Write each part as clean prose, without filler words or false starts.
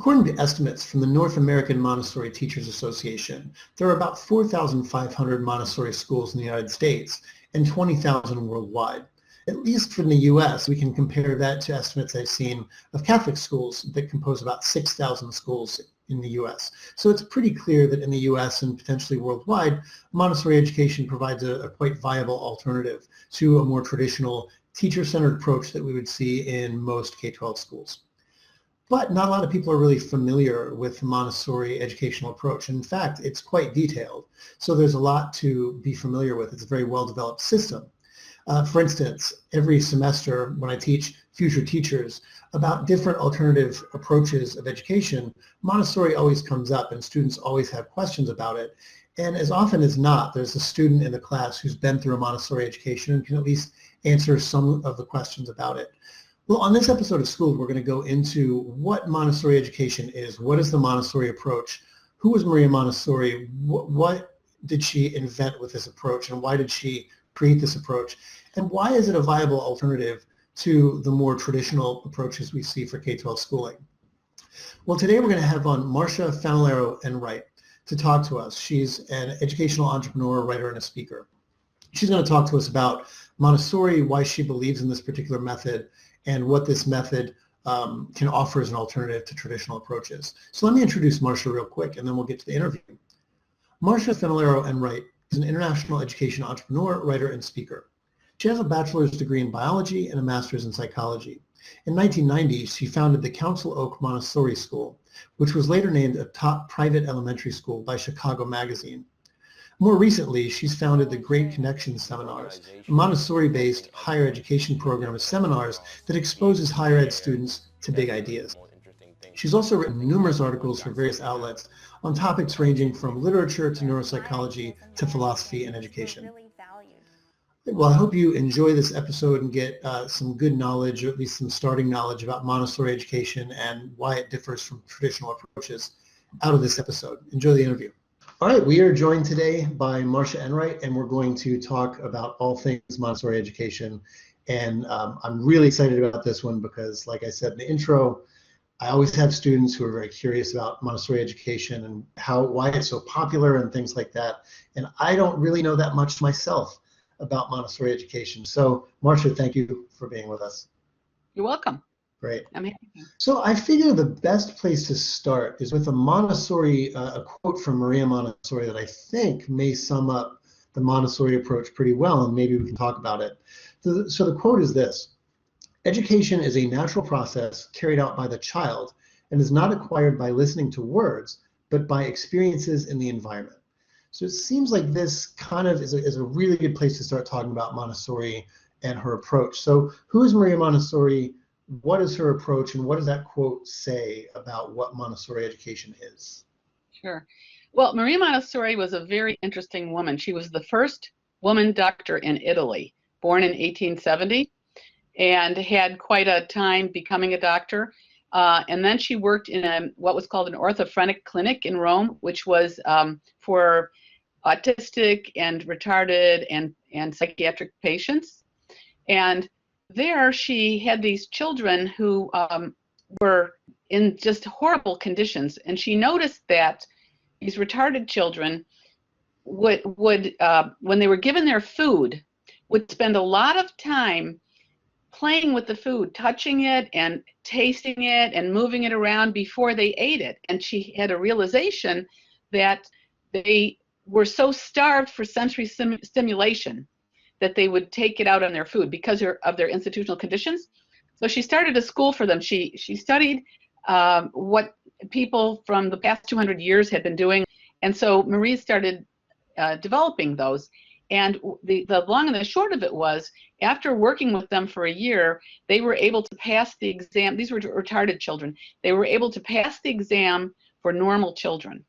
according to estimates from the North American Montessori Teachers Association, there are about 4,500 Montessori schools in the United States and 20,000 worldwide. At least from the U.S., we can compare that to estimates I've seen of Catholic schools that compose about 6,000 schools in the U.S. So it's pretty clear that in the U.S. and potentially worldwide, Montessori education provides a quite viable alternative to a more traditional teacher-centered approach that we would see in most K-12 schools. But not a lot of people are really familiar with the Montessori educational approach. In fact, it's quite detailed. So there's a lot to be familiar with. It's a very well-developed system. For instance, every semester when I teach future teachers about different alternative approaches of education, Montessori always comes up and students always have questions about it. And as often as not, there's a student in the class who's been through a Montessori education and can at least answer some of the questions about it. Well, on this episode of School, we're going to go into what Montessori education is, what is the Montessori approach, who was Maria Montessori, what did she invent with this approach, and why did she create this approach, and why is it a viable alternative to the more traditional approaches we see for K-12 schooling. Well, today we're going to have on Marsha Familaro Enright to talk to us. She's an educational entrepreneur, writer, and a speaker. She's going to talk to us about Montessori, why she believes in this particular method, and what this method can offer as an alternative to traditional approaches. So let me introduce Marsha real quick, and then we'll get to the interview. Marsha Familaro Enright is an international education entrepreneur, writer, and speaker. She has a bachelor's degree in biology and a master's in psychology. In 1990, she founded the Council Oak Montessori School, which was later named a top private elementary school by Chicago Magazine. More recently, she's founded the Great Connections Seminars, a Montessori-based higher education program of seminars that exposes higher ed students to big ideas. She's also written numerous articles for various outlets on topics ranging from literature to neuropsychology to philosophy and education. Well, I hope you enjoy this episode and get some good knowledge, or at least some starting knowledge about Montessori education and why it differs from traditional approaches out of this episode. Enjoy the interview. All right, we are joined today by Marsha Enright, and we're going to talk about all things Montessori education. And I'm really excited about this one because, like I said in the intro, I always have students who are very curious about Montessori education and why it's so popular and things like that. And I don't really know that much myself about Montessori education. So, Marsha, thank you for being with us. You're welcome. Great. I'm happy. So I figure the best place to start is with a Montessori, a quote from Maria Montessori that I think may sum up the Montessori approach pretty well, and maybe we can talk about it. So the quote is this: "Education is a natural process carried out by the child and is not acquired by listening to words, but by experiences in the environment." So it seems like this kind of is a really good place to start talking about Montessori and her approach. So who is Maria Montessori? What is her approach, and what does that quote say about what Montessori education is? Sure. Well, Maria Montessori was a very interesting woman. She was the first woman doctor in Italy, born in 1870, and had quite a time becoming a doctor. And then she worked in what was called an orthophrenic clinic in Rome, which was for autistic and retarded and psychiatric patients. And there she had these children who were in just horrible conditions, and she noticed that these retarded children would when they were given their food, would spend a lot of time playing with the food, touching it and tasting it and moving it around before they ate it. And she had a realization that they were so starved for sensory stimulation that they would take it out on their food because of their institutional conditions. So she started a school for them. She studied what people from the past 200 years had been doing. And so Marie started developing those. And the long and the short of it was, after working with them for a year, they were able to pass the exam. These were retarded children. They were able to pass the exam for normal children.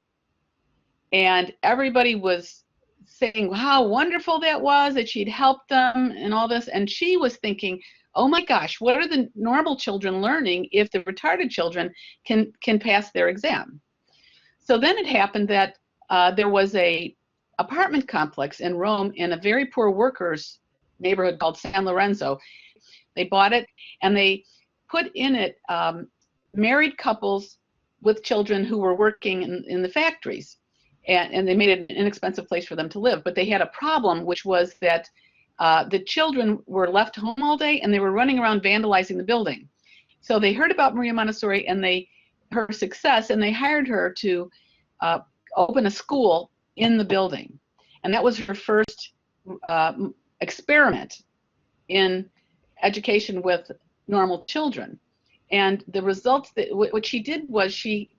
And everybody was saying how wonderful that was, that she'd helped them and all this. And she was thinking, oh my gosh, what are the normal children learning if the retarded children can pass their exam? So then it happened that there was a apartment complex in Rome in a very poor workers neighborhood called San Lorenzo. They bought it and they put in it married couples with children who were working in the factories, and they made it an inexpensive place for them to live. But they had a problem, which was that the children were left home all day and they were running around vandalizing the building. So they heard about Maria Montessori and her success, and they hired her to open a school in the building. And that was her first experiment in education with normal children. And the results, what she did was she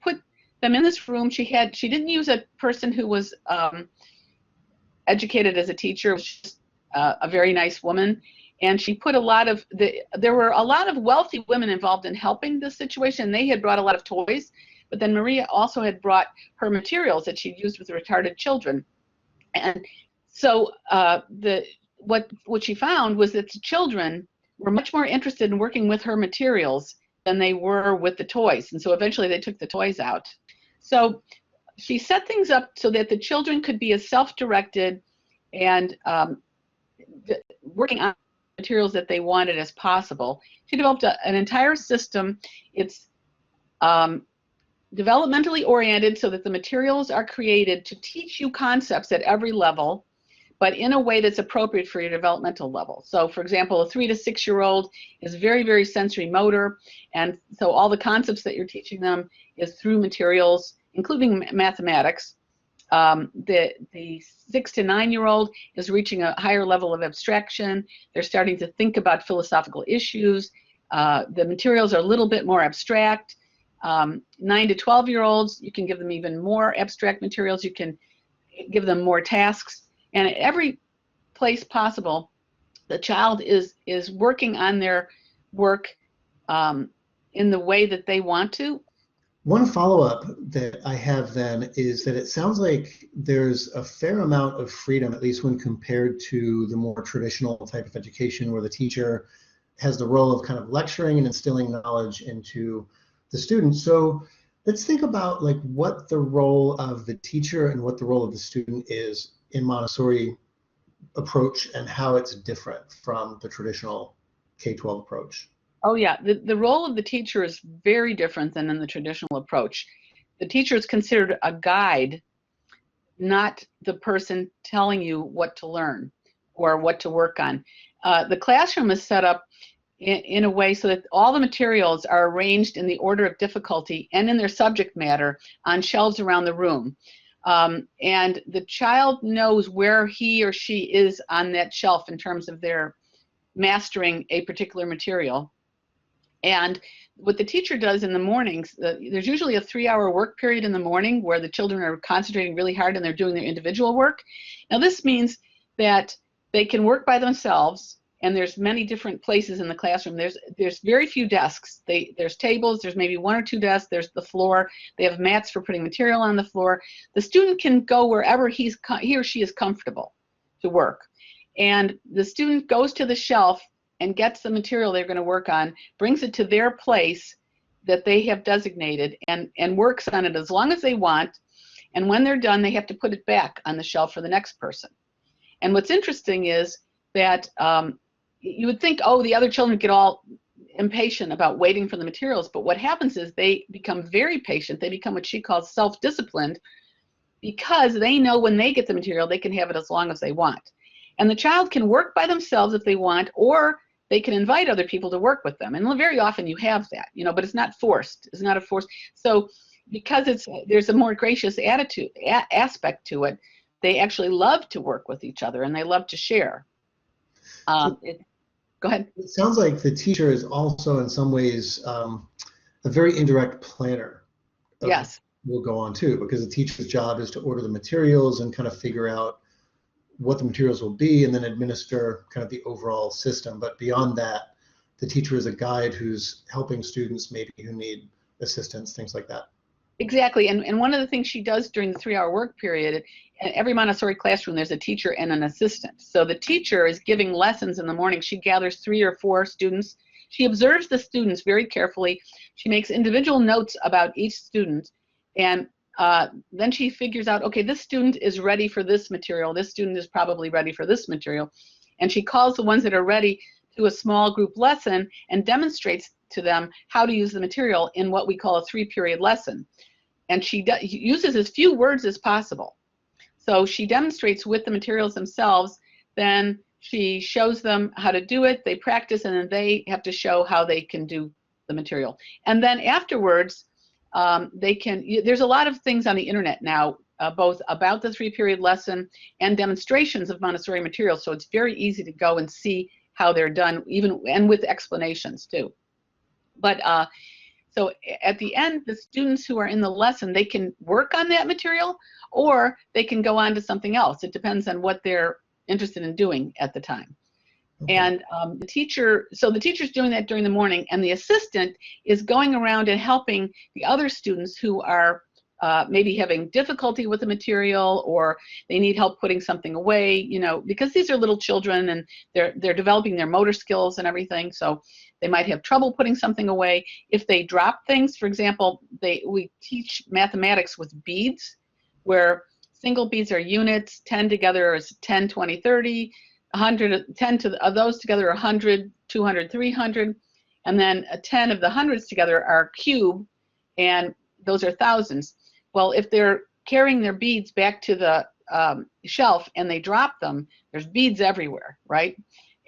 put them in this room. She didn't use a person who was educated as a teacher. It was just a very nice woman. And she put there were a lot of wealthy women involved in helping this situation. They had brought a lot of toys, but then Maria also had brought her materials that she'd used with retarded children. And so what she found was that the children were much more interested in working with her materials than they were with the toys. And so eventually they took the toys out. So she set things up so that the children could be as self-directed and working on materials that they wanted as possible. She developed an entire system. It's developmentally oriented so that the materials are created to teach you concepts at every level, but in a way that's appropriate for your developmental level. So for example, a 3 to 6 year old is very, very sensory motor. And so all the concepts that you're teaching them is through materials, including mathematics. The 6 to 9 year old is reaching a higher level of abstraction. They're starting to think about philosophical issues. The materials are a little bit more abstract. 9 to 12 year olds, you can give them even more abstract materials. You can give them more tasks. And at every place possible, the child is working on their work in the way that they want to. One follow-up that I have then is that it sounds like there's a fair amount of freedom, at least when compared to the more traditional type of education where the teacher has the role of kind of lecturing and instilling knowledge into the students. So let's think about like what the role of the teacher and what the role of the student is in Montessori approach and how it's different from the traditional K-12 approach. Oh yeah, the role of the teacher is very different than in the traditional approach. The teacher is considered a guide, not the person telling you what to learn or what to work on. The classroom is set up in a way so that all the materials are arranged in the order of difficulty and in their subject matter on shelves around the room. And the child knows where he or she is on that shelf in terms of their mastering a particular material. And what the teacher does in the mornings, there's usually a 3-hour work period in the morning where the children are concentrating really hard and they're doing their individual work. Now this means that they can work by themselves, and there's many different places in the classroom. There's very few desks. There's tables, there's maybe 1 or 2 desks, there's the floor. They have mats for putting material on the floor. The student can go wherever he or she is comfortable to work. And the student goes to the shelf and gets the material they're going to work on, brings it to their place that they have designated, and works on it as long as they want. And when they're done, they have to put it back on the shelf for the next person. And what's interesting is that you would think, oh, the other children get all impatient about waiting for the materials, but what happens is they become very patient. They become what she calls self-disciplined, because they know when they get the material, they can have it as long as they want. And the child can work by themselves if they want, or they can invite other people to work with them. And very often you have that, but it's not forced. It's not a force. So because there's a more gracious aspect to it, they actually love to work with each other and they love to share. Go ahead. It sounds like the teacher is also in some ways a very indirect planner. Yes. Will go on too, because the teacher's job is to order the materials and kind of figure out what the materials will be and then administer kind of the overall system. But beyond that, the teacher is a guide who's helping students maybe who need assistance, things like that. Exactly. And one of the things she does during the 3-hour work period, in every Montessori classroom, there's a teacher and an assistant. So the teacher is giving lessons in the morning. She gathers 3 or 4 students. She observes the students very carefully. She makes individual notes about each student. And then she figures out, okay, this student is ready for this material. This student is probably ready for this material. And she calls the ones that are ready to a small group lesson and demonstrates to them how to use the material in what we call a 3-period lesson. And she uses as few words as possible. So she demonstrates with the materials themselves, then she shows them how to do it, they practice, and then they have to show how they can do the material. And then afterwards, there's a lot of things on the internet now, both about the 3-period lesson and demonstrations of Montessori materials. So it's very easy to go and see how they're done, and with explanations too. But so at the end, the students who are in the lesson, they can work on that material or they can go on to something else. It depends on what they're interested in doing at the time. Okay. And the teacher's doing that during the morning, and the assistant is going around and helping the other students who are maybe having difficulty with the material, or they need help putting something away, you know, because these are little children and they're developing their motor skills and everything. So they might have trouble putting something away. If they drop things, for example, we teach mathematics with beads, where single beads are units, 10 together is 10, 20, 30, 100, 10 of those together are 100, 200, 300, and then 10 of the hundreds together are cube, and those are thousands. Well, if they're carrying their beads back to the shelf and they drop them, there's beads everywhere, right?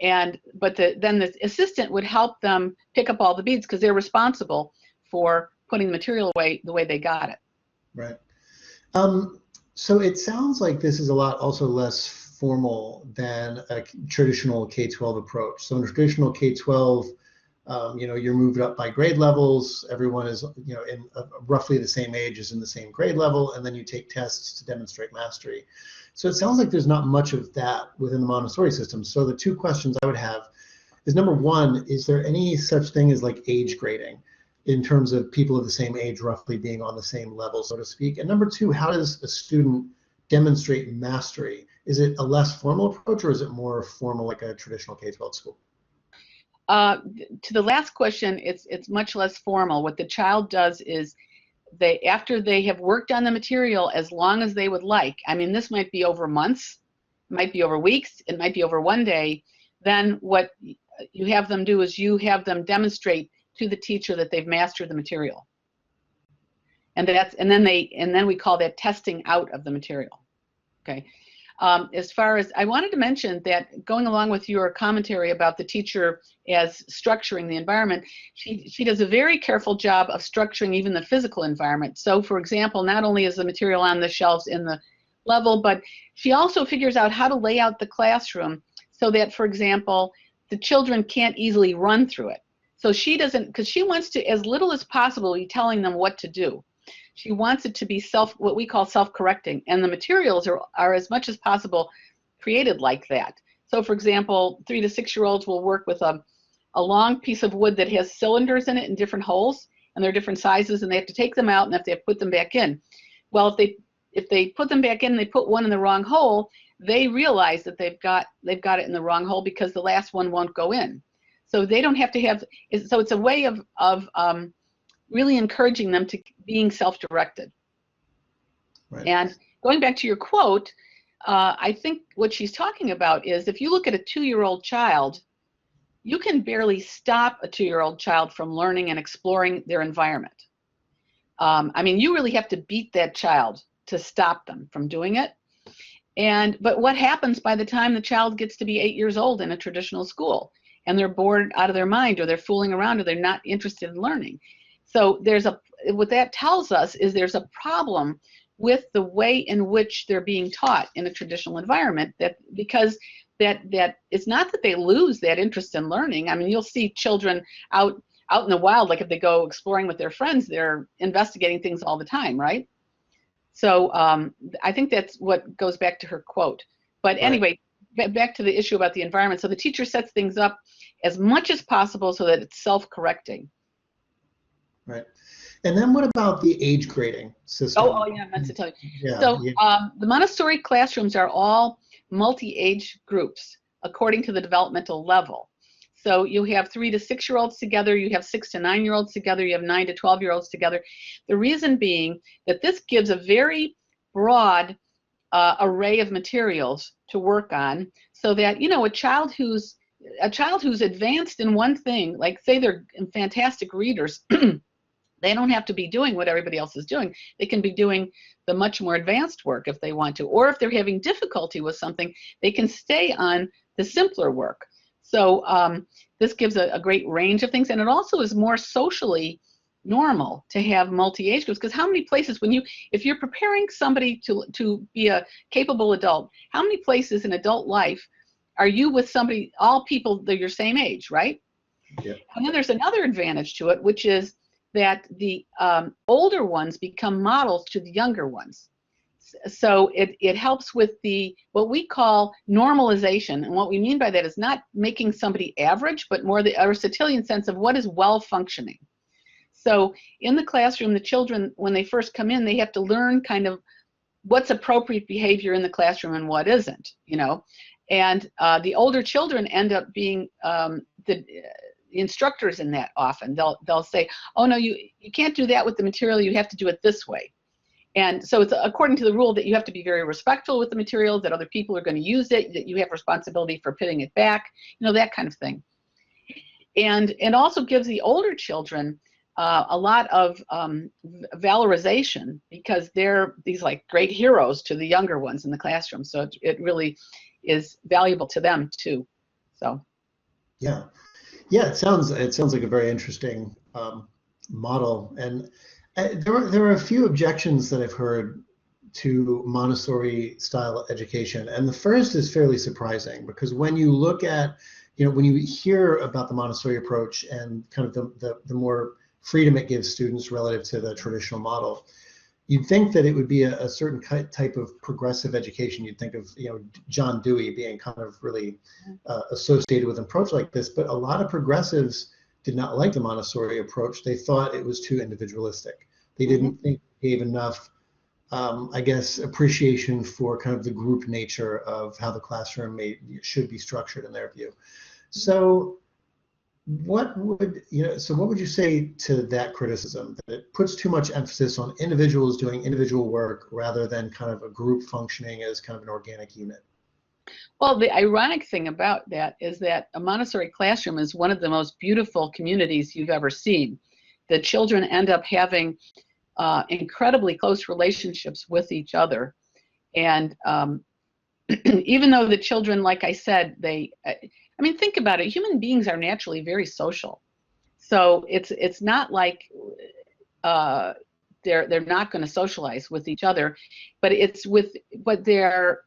But then the assistant would help them pick up all the beads because they're responsible for putting the material away the way they got it. Right. So it sounds like this is a lot also less formal than a traditional K-12 approach. So in a traditional K-12, you're moved up by grade levels. Everyone is, in roughly the same age, is in the same grade level, and then you take tests to demonstrate mastery. So it sounds like there's not much of that within the Montessori system. So the two questions I would have is, number one, is there any such thing as like age grading in terms of people of the same age roughly being on the same level, so to speak? And number two, how does a student demonstrate mastery? Is it a less formal approach, or is it more formal like a traditional K-12 school? To the last question, it's much less formal. What the child does is after they have worked on the material as long as they would like, I mean, this might be over months, it might be over weeks, it might be over one day, then what you have them do is you have them demonstrate to the teacher that they've mastered the material. And then we call that testing out of the material. Okay. As far as, I wanted to mention that, going along with your commentary about the teacher as structuring the environment, she does a very careful job of structuring even the physical environment. So for example, not only is the material on the shelves in the level, but she also figures out how to lay out the classroom so that, for example, the children can't easily run through it. So she doesn't, because she wants to, as little as possible, be telling them what to do. She wants it to be what we call self-correcting, and the materials are as much as possible created like that. So for example, 3 to 6-year-olds will work with a long piece of wood that has cylinders in it in different holes, and they're different sizes, and they have to take them out and they have to put them back in. Well, if they put them back in and they put one in the wrong hole, they realize that they've got it in the wrong hole because the last one won't go in. So they don't have to have, so it's a way of really encouraging them to being self-directed. Right. And going back to your quote, I think what she's talking about is, if you look at a 2-year-old child, you can barely stop a 2-year-old child from learning and exploring their environment. I mean, you really have to beat that child to stop them from doing it. But what happens by the time the child gets to be 8 years old in a traditional school, and they're bored out of their mind, or they're fooling around, or they're not interested in learning? So what that tells us is there's a problem with the way in which they're being taught in a traditional environment, because it's not that they lose that interest in learning. I mean, you'll see children out in the wild, like if they go exploring with their friends, they're investigating things all the time, right? So I think that's what goes back to her quote. But anyway, back to the issue about the environment. So the teacher sets things up as much as possible so that it's self-correcting. Right. And then what about the age grading system? Oh yeah, I meant to tell you. Yeah, so the Montessori classrooms are all multi-age groups according to the developmental level. So you have 3 to 6-year-olds together, you have 6 to 9-year-olds together, you have 9 to 12-year-olds together. The reason being that this gives a very broad array of materials to work on, so that, a child who's a child who's advanced in one thing, like say they're fantastic readers, they don't have to be doing what everybody else is doing. They can be doing the much more advanced work if they want to, or if they're having difficulty with something, they can stay on the simpler work. So this gives a great range of things, and it also is more socially normal to have multi-age groups, because how many places if you're preparing somebody to be a capable adult, how many places in adult life are you with somebody, all people that are your same age, right? Yeah. And then there's another advantage to it, which is that the older ones become models to the younger ones. So it helps with what we call normalization. And what we mean by that is not making somebody average, but more the Aristotelian sense of what is well functioning. So in the classroom, the children, when they first come in, they have to learn kind of what's appropriate behavior in the classroom and what isn't, And the older children end up being the instructors in that often. They'll say, oh, no, you can't do that with the material. You have to do it this way. And so it's according to the rule that you have to be very respectful with the material, that other people are going to use it, that you have responsibility for putting it back, that kind of thing. And also gives the older children a lot of valorization, because they're these like great heroes to the younger ones in the classroom. So it really is valuable to them too. So. Yeah, it sounds like a very interesting model. And there are a few objections that I've heard to Montessori style education. And the first is fairly surprising, because when you look at, when you hear about the Montessori approach and kind of the more freedom it gives students relative to the traditional model, you'd think that it would be a certain type of progressive education. You'd think of, John Dewey being kind of really associated with an approach like this. But a lot of progressives did not like the Montessori approach. They thought it was too individualistic. They didn't think it gave enough, appreciation for kind of the group nature of how the classroom should be structured in their view. So what would you say to that criticism, that it puts too much emphasis on individuals doing individual work rather than kind of a group functioning as kind of an organic unit? Well, the ironic thing about that is that a Montessori classroom is one of the most beautiful communities you've ever seen. The children end up having incredibly close relationships with each other. And even though the children, like I said, think about it, human beings are naturally very social. So it's not like they're not going to socialize with each other, but they're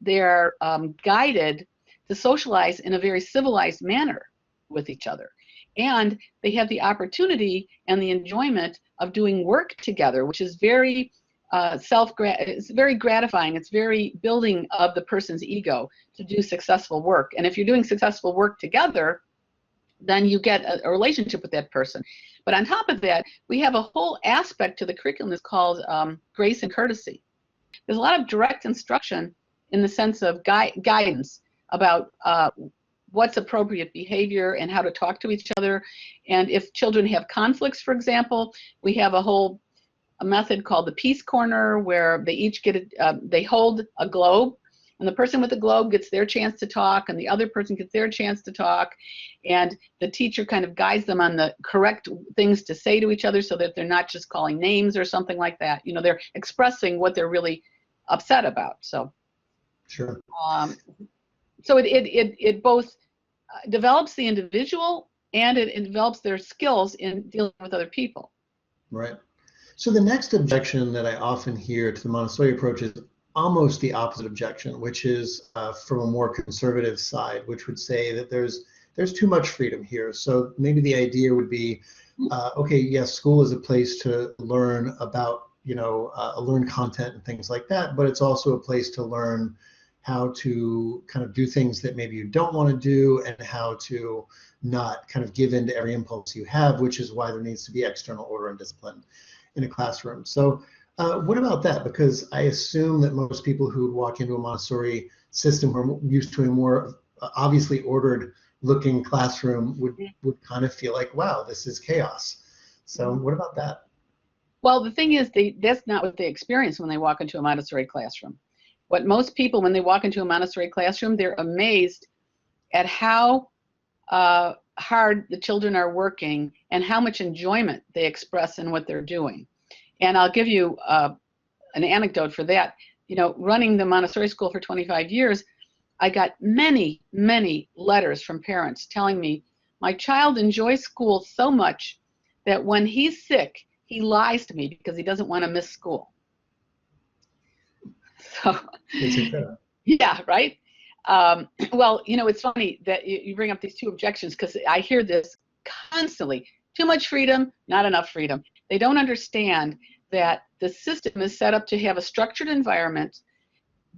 guided to socialize in a very civilized manner with each other. And they have the opportunity and the enjoyment of doing work together, which is very it's very gratifying. It's very building of the person's ego to do successful work. And if you're doing successful work together, then you get a relationship with that person. But on top of that, we have a whole aspect to the curriculum that's called grace and courtesy. There's a lot of direct instruction in the sense of guidance about what's appropriate behavior and how to talk to each other. And if children have conflicts, for example, we have a method called the Peace Corner, where they each they hold a globe, and the person with the globe gets their chance to talk, and the other person gets their chance to talk, and the teacher kind of guides them on the correct things to say to each other, so that they're not just calling names or something like that. They're expressing what they're really upset about. So, sure. So it both develops the individual, and it develops their skills in dealing with other people. Right. So the next objection that I often hear to the Montessori approach is almost the opposite objection, which is from a more conservative side, which would say that there's too much freedom here. So maybe the idea would be, okay, yes, school is a place to learn about, learn content and things like that, but it's also a place to learn how to kind of do things that maybe you don't want to do, and how to not kind of give in to every impulse you have, which is why there needs to be external order and discipline in a classroom. So what about that? Because I assume that most people who would walk into a Montessori system who are used to a more obviously ordered looking classroom would kind of feel like, wow, this is chaos. So what about that? Well, the thing is, that's not what they experience when they walk into a Montessori classroom. What most people, when they walk into a Montessori classroom, they're amazed at how hard the children are working and how much enjoyment they express in what they're doing. And I'll give you an anecdote for that. You know, running the Montessori school for 25 years, I got many, many letters from parents telling me, my child enjoys school so much that when he's sick, he lies to me because he doesn't want to miss school. So, yeah, right? Well, you know, it's funny that you bring up these two objections because I hear this constantly. Too much freedom, not enough freedom. They don't understand that the system is set up to have a structured environment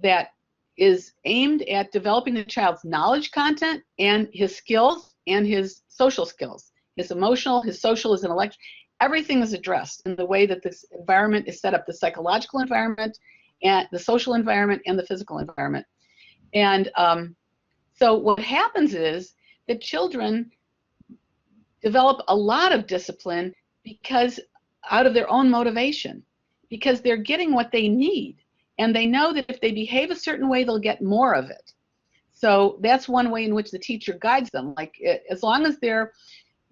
that is aimed at developing the child's knowledge content and his skills and his social skills. His emotional, his social, his intellectual, everything is addressed in the way that this environment is set up, the psychological environment and the social environment and the physical environment. And so what happens is that children develop a lot of discipline because out of their own motivation, because they're getting what they need. And they know that if they behave a certain way, they'll get more of it. So that's one way in which the teacher guides them. Like, as long as they're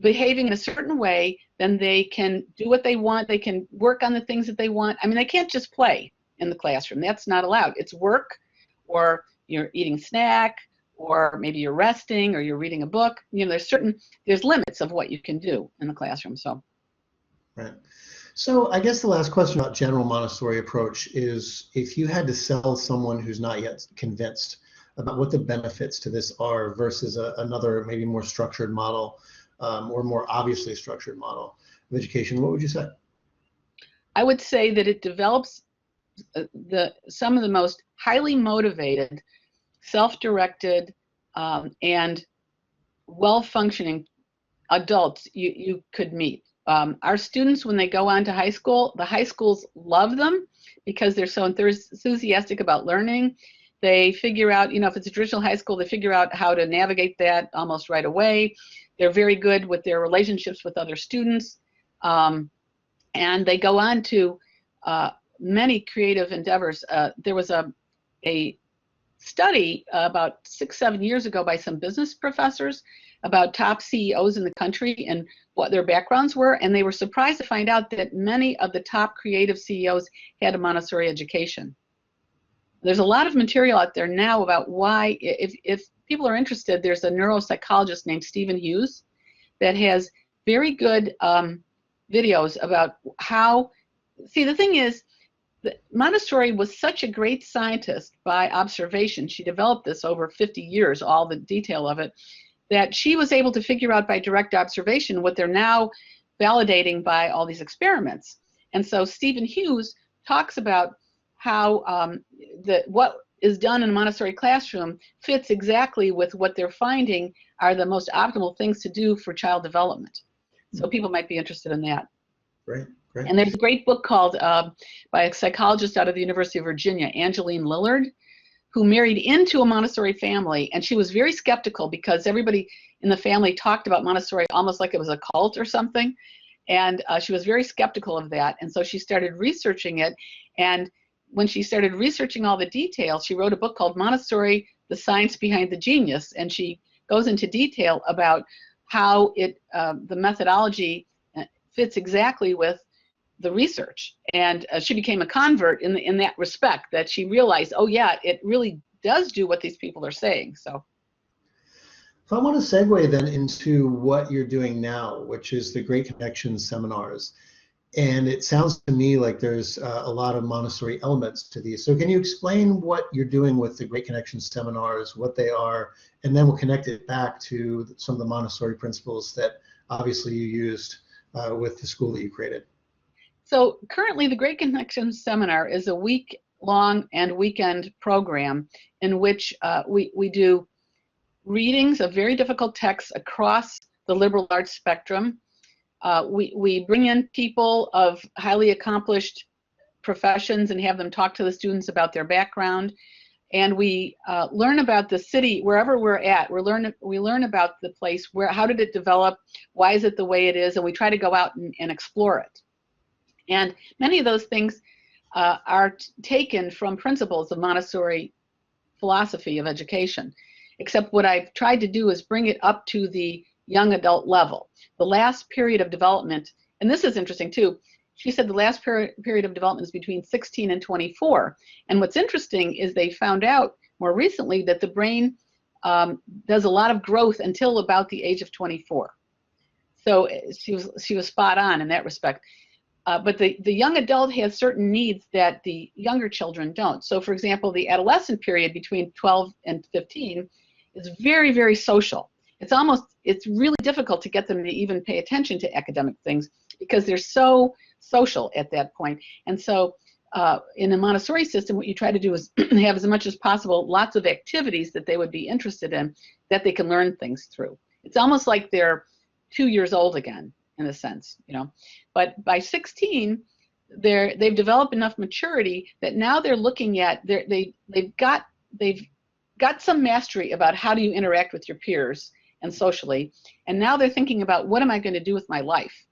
behaving in a certain way, then they can do what they want. They can work on the things that they want. I mean, they can't just play in the classroom. That's not allowed. It's work, or you're eating a snack, or maybe you're resting, or you're reading a book. You know, there's limits of what you can do in the classroom. So. Right. So I guess the last question about general Montessori approach is, if you had to sell someone who's not yet convinced about what the benefits to this are versus another maybe more structured model, or more obviously structured model of education, what would you say? I would say that it develops some of the most highly motivated, self-directed, and well-functioning adults you could meet. Our students, when they go on to high school, the high schools love them because they're so enthusiastic about learning. They figure out, you know, if it's a traditional high school, they figure out how to navigate that almost right away. They're very good with their relationships with other students. And they go on to many creative endeavors. There was a study about 6-7 years ago by some business professors about top CEOs in the country and what their backgrounds were, and they were surprised to find out that many of the top creative CEOs had a Montessori education. There's a lot of material out there now about why, if people are interested, there's a neuropsychologist named Stephen Hughes that has very good videos about how, see, the thing is, Montessori was such a great scientist by observation. She developed this over 50 years, all the detail of it, that she was able to figure out by direct observation what they're now validating by all these experiments. And so Stephen Hughes talks about how what is done in a Montessori classroom fits exactly with what they're finding are the most optimal things to do for child development. So people might be interested in that. Great, great. And there's a great book called by a psychologist out of the University of Virginia, Angeline Lillard, who married into a Montessori family, and she was very skeptical because everybody in the family talked about Montessori almost like it was a cult or something, and she was very skeptical of that, and so she started researching it, and when she started researching all the details, she wrote a book called Montessori, The Science Behind the Genius, and she goes into detail about how the methodology fits exactly with the research, and she became a convert in that respect, that she realized, oh yeah, it really does do what these people are saying. So I want to segue then into what you're doing now, which is the Great Connections seminars. And it sounds to me like there's a lot of Montessori elements to these. So can you explain what you're doing with the Great Connections seminars, what they are, and then we'll connect it back to some of the Montessori principles that obviously you used with the school that you created. So currently the Great Connections Seminar is a week-long and weekend program in which we do readings of very difficult texts across the liberal arts spectrum. We bring in people of highly accomplished professions and have them talk to the students about their background. And we learn about the city, wherever we're at. We learn about the place, how did it develop, why is it the way it is, and we try to go out and explore it. And many of those things are taken from principles of Montessori philosophy of education. except what I've tried to do is bring it up to the young adult level. The last period of development, and this is interesting too, she said the last period of development is between 16 and 24. And what's interesting is they found out more recently that the brain does a lot of growth until about the age of 24. So she was spot on in that respect. But the young adult has certain needs that the younger children don't. So for example, the adolescent period between 12 and 15 is very, very social. It's really difficult to get them to even pay attention to academic things because they're so social at that point. And so in the Montessori system, what you try to do is have as much as possible lots of activities that they would be interested in that they can learn things through. It's almost like they're 2 years old again, in a sense, you know. But by 16, they've developed enough maturity that now they're looking at they've got some mastery about how do you interact with your peers and socially, and now they're thinking about what am I going to do with my life,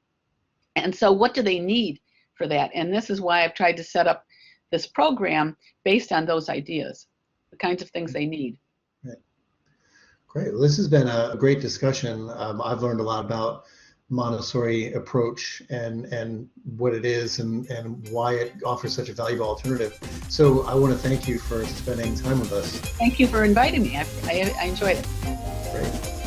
and so what do they need for that? And this is why I've tried to set up this program based on those ideas, the kinds of things they need. Right. Great. Well, this has been a great discussion. I've learned a lot about Montessori approach and what it is and why it offers such a valuable alternative. So I want to thank you for spending time with us. Thank you for inviting me. I enjoyed it. Great.